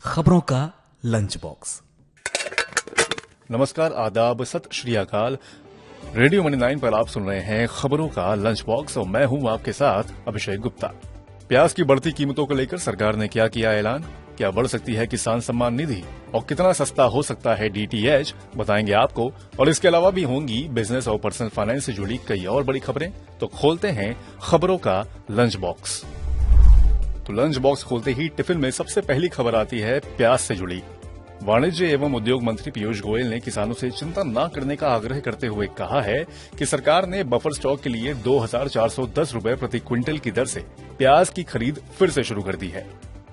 खबरों का lunch box. नमस्कार, आदाब, सत श्री अकाल। रेडियो मनी 9 पर आप सुन रहे हैं खबरों का लंच बॉक्स और मैं हूं आपके साथ अभिषेक गुप्ता। प्याज की बढ़ती कीमतों को लेकर सरकार ने क्या किया ऐलान, क्या बढ़ सकती है किसान सम्मान निधि और कितना सस्ता हो सकता है डीटीएच, बताएंगे आपको। और इसके अलावा भी होंगी बिजनेस और पर्सनल फाइनेंस से जुड़ी कई और बड़ी खबरें। तो खोलते हैं खबरों का लंच बॉक्स। तो लंच बॉक्स खोलते ही टिफिन में सबसे पहली खबर आती है प्याज से जुड़ी। वाणिज्य एवं उद्योग मंत्री पीयूष गोयल ने किसानों से चिंता न करने का आग्रह करते हुए कहा है कि सरकार ने बफर स्टॉक के लिए 2,410 रुपए प्रति क्विंटल की दर से प्याज की खरीद फिर से शुरू कर दी है।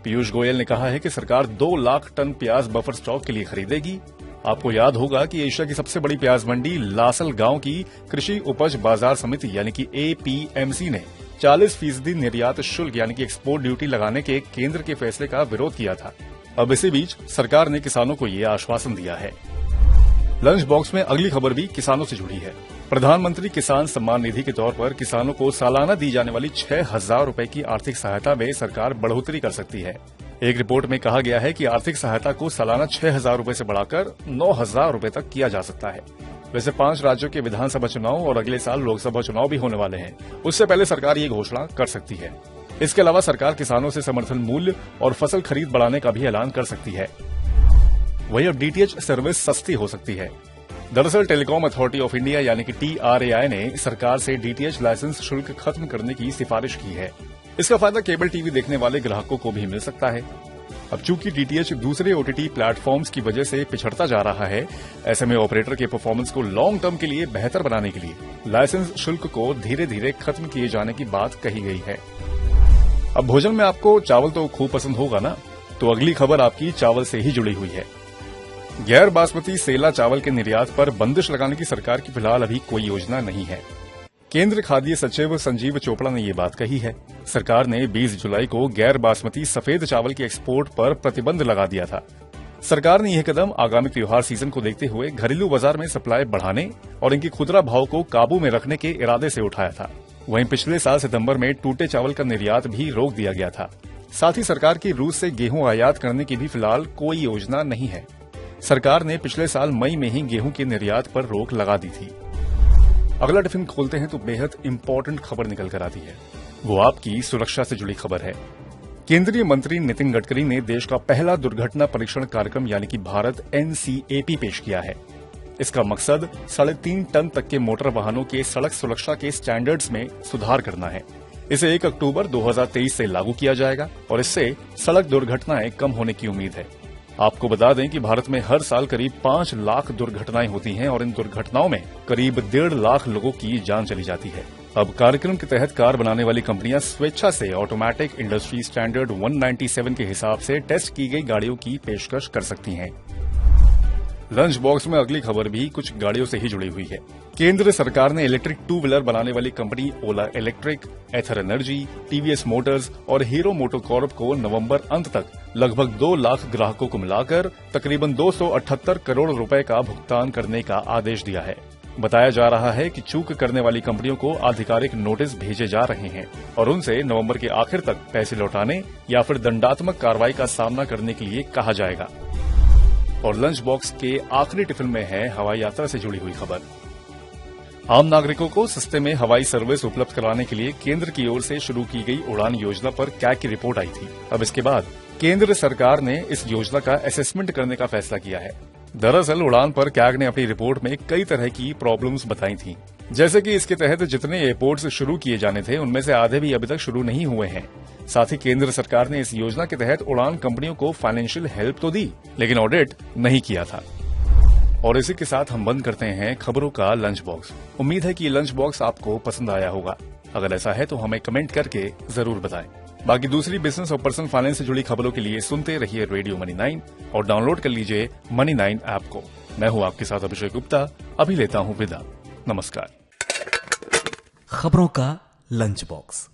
पीयूष गोयल ने कहा है कि सरकार 2 लाख टन प्याज बफर स्टॉक के लिए खरीदेगी। आपको याद होगा कि एशिया की सबसे बड़ी प्याज मंडी लासल गांव की कृषि उपज बाजार समिति यानी कि एपीएमसी ने 40% निर्यात शुल्क यानी कि एक्सपोर्ट ड्यूटी लगाने के केंद्र के फैसले का विरोध किया था। अब इसी बीच सरकार ने किसानों को ये आश्वासन दिया है। लंच बॉक्स में अगली खबर भी किसानों से जुड़ी है। प्रधानमंत्री किसान सम्मान निधि के तौर पर किसानों को सालाना दी जाने वाली 6,000 रुपए की आर्थिक सहायता में सरकार बढ़ोतरी कर सकती है। एक रिपोर्ट में कहा गया है कि आर्थिक सहायता को सालाना 6,000 रुपए से बढ़ाकर 9,000 रुपए तक किया जा सकता है। वैसे 5 राज्यों के विधानसभा चुनाव और अगले साल लोकसभा चुनाव भी होने वाले हैं, उससे पहले सरकार ये घोषणा कर सकती है। इसके अलावा सरकार किसानों से समर्थन मूल्य और फसल खरीद बढ़ाने का भी ऐलान कर सकती है। वहीं अब डीटीएच सर्विस सस्ती हो सकती है। दरअसल टेलीकॉम अथॉरिटी ऑफ इंडिया यानी कि टीआरएआई ने सरकार से डीटीएच लाइसेंस शुल्क खत्म करने की सिफारिश की है। इसका फायदा केबल टीवी देखने वाले ग्राहकों को भी मिल सकता है। अब चूंकि डीटीएच दूसरे ओटीटी प्लेटफॉर्म्स की वजह से पिछड़ता जा रहा है, ऐसे में ऑपरेटर के परफॉर्मेंस को लॉन्ग टर्म के लिए बेहतर बनाने के लिए लाइसेंस शुल्क को धीरे धीरे खत्म किए जाने की बात कही गई है। अब भोजन में आपको चावल तो खूब पसंद होगा ना, तो अगली खबर आपकी चावल से ही जुड़ी हुई है। गैर बासमती सेला चावल के निर्यात पर बंदिश लगाने की सरकार की फिलहाल अभी कोई योजना नहीं है। केंद्र खाद्य सचिव संजीव चोपड़ा ने ये बात कही है। सरकार ने 20 जुलाई को गैर बासमती सफेद चावल के एक्सपोर्ट पर प्रतिबंध लगा दिया था। सरकार ने यह कदम आगामी त्योहार सीजन को देखते हुए घरेलू बाजार में सप्लाई बढ़ाने और इनकी खुदरा भाव को काबू में रखने के इरादे से उठाया था। वहीं पिछले साल सितंबर में टूटे चावल का निर्यात भी रोक दिया गया था। साथ ही सरकार की रूस से गेहूं आयात करने की भी फिलहाल कोई योजना नहीं है। सरकार ने पिछले साल मई में ही गेहूं के निर्यात पर रोक लगा दी थी। अगला टिफिन खोलते हैं तो बेहद इंपॉर्टेंट खबर निकल कर आती है। वो आपकी सुरक्षा से जुड़ी खबर है। केंद्रीय मंत्री नितिन गडकरी ने देश का पहला दुर्घटना परीक्षण कार्यक्रम यानी कि भारत एनसीएपी पेश किया है। इसका मकसद 3.5 टन तक के मोटर वाहनों के सड़क सुरक्षा के स्टैंडर्ड्स में सुधार करना है। इसे 1 अक्टूबर 2023 से लागू किया जाएगा और इससे सड़क दुर्घटनाएं कम होने की उम्मीद है। आपको बता दें कि भारत में हर साल करीब 5 लाख दुर्घटनाएं होती हैं और इन दुर्घटनाओं में करीब 1.5 लाख लोगों की जान चली जाती है। अब कार्यक्रम के तहत कार बनाने वाली कंपनियां स्वेच्छा से ऑटोमेटिक इंडस्ट्री स्टैंडर्ड 197 के हिसाब से टेस्ट की गई गाड़ियों की पेशकश कर सकती हैं। लंच बॉक्स में अगली खबर भी कुछ गाड़ियों से ही जुड़ी हुई है। केंद्र सरकार ने इलेक्ट्रिक 2 व्हीलर बनाने वाली कंपनी ओला इलेक्ट्रिक, एथर एनर्जी, टीवीएस मोटर्स और हीरो मोटोकॉर्प को नवंबर अंत तक लगभग 2 लाख ग्राहकों को मिलाकर तकरीबन 278 करोड़ रुपए का भुगतान करने का आदेश दिया है। बताया जा रहा है कि चूक करने वाली कंपनियों को आधिकारिक नोटिस भेजे जा रहे हैं और उनसे नवंबर के आखिर तक पैसे लौटाने या फिर दंडात्मक कार्रवाई का सामना करने के लिए कहा जाएगा। और लंच बॉक्स के आखिरी टिफिन में है हवाई यात्रा से जुड़ी हुई खबर। आम नागरिकों को सस्ते में हवाई सर्विस उपलब्ध कराने के लिए केंद्र की ओर से शुरू की गई उड़ान योजना पर कैग की रिपोर्ट आई थी। अब इसके बाद केंद्र सरकार ने इस योजना का असेसमेंट करने का फैसला किया है। दरअसल उड़ान पर कैग ने अपनी रिपोर्ट में कई तरह की प्रॉब्लम्स बताई थी, जैसे कि इसके तहत जितने एयरपोर्ट्स शुरू किए जाने थे उनमें से आधे भी अभी तक शुरू नहीं हुए हैं। साथ ही केंद्र सरकार ने इस योजना के तहत उड़ान कंपनियों को फाइनेंशियल हेल्प तो दी, लेकिन ऑडिट नहीं किया था। और इसी के साथ हम बंद करते हैं खबरों का लंच बॉक्स। उम्मीद है कि ये लंच बॉक्स आपको पसंद आया होगा। अगर ऐसा है तो हमें कमेंट करके जरूर बताएं। बाकी दूसरी बिजनेस और पर्सनल फाइनेंस से जुड़ी खबरों के लिए सुनते रहिए रेडियो मनी 9 और डाउनलोड कर लीजिए मनी 9 ऐप को। मैं हूं आपके साथ अभिषेक गुप्ता। अभी लेता हूं विदा। नमस्कार। खबरों का लंच बॉक्स।